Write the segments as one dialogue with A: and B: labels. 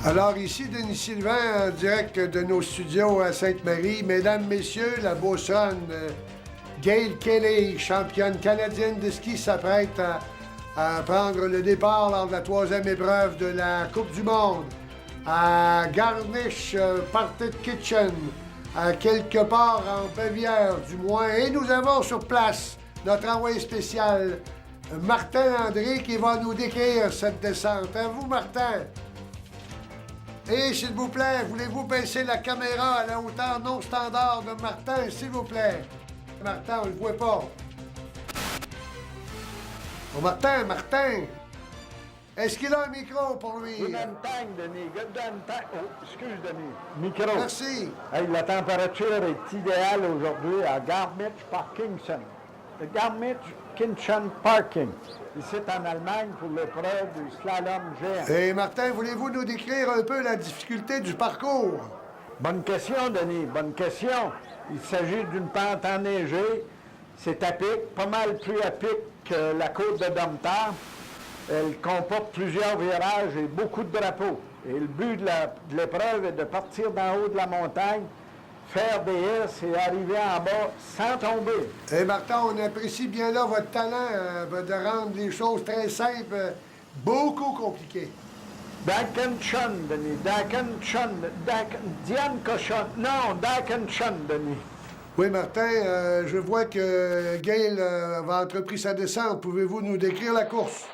A: Alors ici, Denis Sylvain, en direct de nos studios à Sainte-Marie. Mesdames, Messieurs, la beauceronne Gail Kelly, championne canadienne de ski, s'apprête à prendre le départ lors de la 3e épreuve de la Coupe du Monde à Garmisch Partenkirchen, à quelque part en Bavière du moins. Et nous avons sur place notre envoyé spécial, Martin André, qui va nous décrire cette descente. À vous, Martin. Et s'il vous plaît, voulez-vous baisser la caméra à la hauteur non standard de Martin, s'il vous plaît? Martin, on le voit pas. Oh, Martin! Est-ce qu'il a un micro pour lui?
B: Good and tank, Denis. Good and tank. Oh, excuse, Denis. Micro.
A: Merci.
B: Hey, la température est idéale aujourd'hui à Garmisch-Partenkirchen. Garmisch-Partenkirchen Parking. Ici, en Allemagne, pour l'épreuve du slalom géant.
A: Et Martin, voulez-vous nous décrire un peu la difficulté du parcours?
B: Bonne question, Denis. Bonne question. Il s'agit d'une pente enneigée. C'est à pic, pas mal plus à pic que la côte de Domtar. Elle comporte plusieurs virages et beaucoup de drapeaux. Et le but de l'épreuve est de partir d'en haut de la montagne, faire des S et arriver en bas sans tomber.
A: Et Martin, on apprécie bien là votre talent de rendre les choses très simples, beaucoup compliquées.
B: Dakenschon, Denis. Diankoschon. Non, Dakenschon, Denis.
A: Oui, Martin, je vois que Gail va entreprendre sa descente. Pouvez-vous nous décrire la course?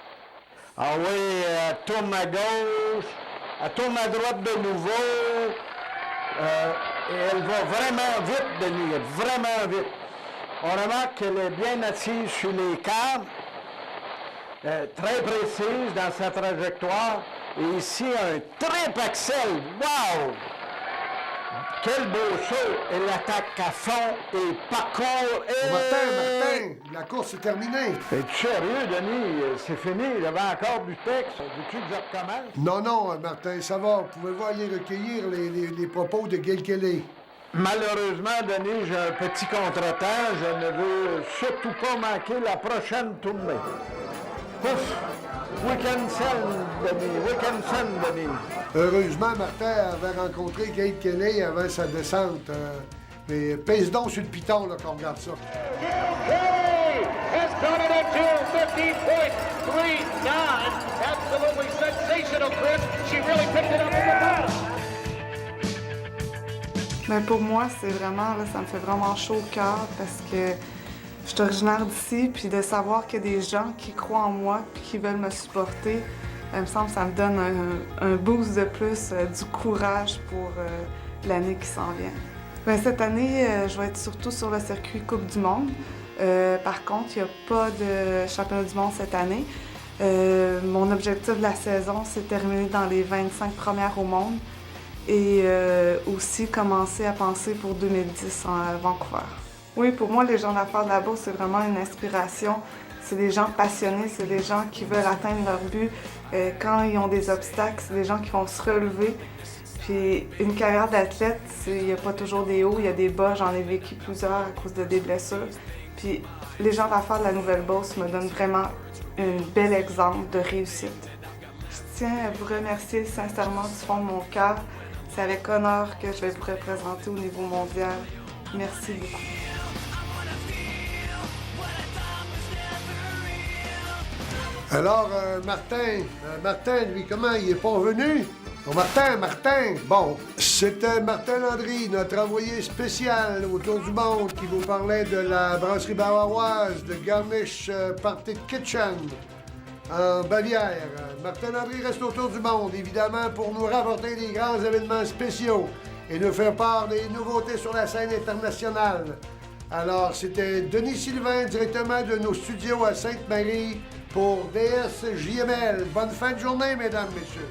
B: Ah oui, elle tourne à gauche, elle tourne à droite de nouveau. Et elle va vraiment vite, Denis, vraiment vite. On remarque qu'elle est bien assise sur les câbles, très précise dans sa trajectoire. Et ici, un triple axel. Wow! Quel beau saut! Elle attaque à fond et parcourt. Et...
A: Martin, la course est terminée.
B: Es-tu sérieux, Denis? C'est fini. Il y avait encore du texte. Veux-tu que je recommence?
A: Non, Martin, ça va. Pouvez-vous aller recueillir les propos de Gail Kelly?
B: Malheureusement, Denis, j'ai un petit contretemps. Je ne veux surtout pas manquer la prochaine tournée. Ouf! Weekend send, Denis.
A: Heureusement, Martin avait rencontré Gail Kelly avant sa descente. Mais pèse donc sur le piton là, qu'on regarde ça.
C: Kelly has done it at 2:50.39. Absolutely sensational, Chris. She really picked it up in the bottom.
D: Mais pour moi, c'est vraiment, là, ça me fait vraiment chaud au cœur parce que je suis originaire d'ici, puis de savoir qu'il y a des gens qui croient en moi puis qui veulent me supporter, il me semble que ça me donne un boost de plus, du courage pour l'année qui s'en vient. Bien, cette année, je vais être surtout sur le circuit Coupe du Monde. Par contre, il n'y a pas de championnat du monde cette année. Mon objectif de la saison, c'est terminer dans les 25 premières au monde et aussi commencer à penser pour 2010 à Vancouver. Oui, pour moi, les gens d'affaires de la bourse, c'est vraiment une inspiration. C'est des gens passionnés, c'est des gens qui veulent atteindre leur but. Quand ils ont des obstacles, c'est des gens qui vont se relever. Puis une carrière d'athlète, il n'y a pas toujours des hauts, il y a des bas. J'en ai vécu plusieurs à cause de des blessures. Puis les gens d'affaires de la Nouvelle-Beauce me donnent vraiment un bel exemple de réussite. Je tiens à vous remercier sincèrement du fond de mon cœur. C'est avec honneur que je vais vous représenter au niveau mondial. Merci beaucoup.
A: Alors, Martin, lui, comment? Il est pas revenu? Oh, Martin! Bon, c'était Martin Landry, notre envoyé spécial autour du monde, qui vous parlait de la brasserie bavaroise de Garmisch Partenkirchen en Bavière. Martin Landry reste autour du monde, évidemment, pour nous rapporter des grands événements spéciaux et nous faire part des nouveautés sur la scène internationale. Alors, c'était Denis Sylvain, directement de nos studios à Sainte-Marie, pour DSJML. Bonne fin de journée, mesdames, messieurs.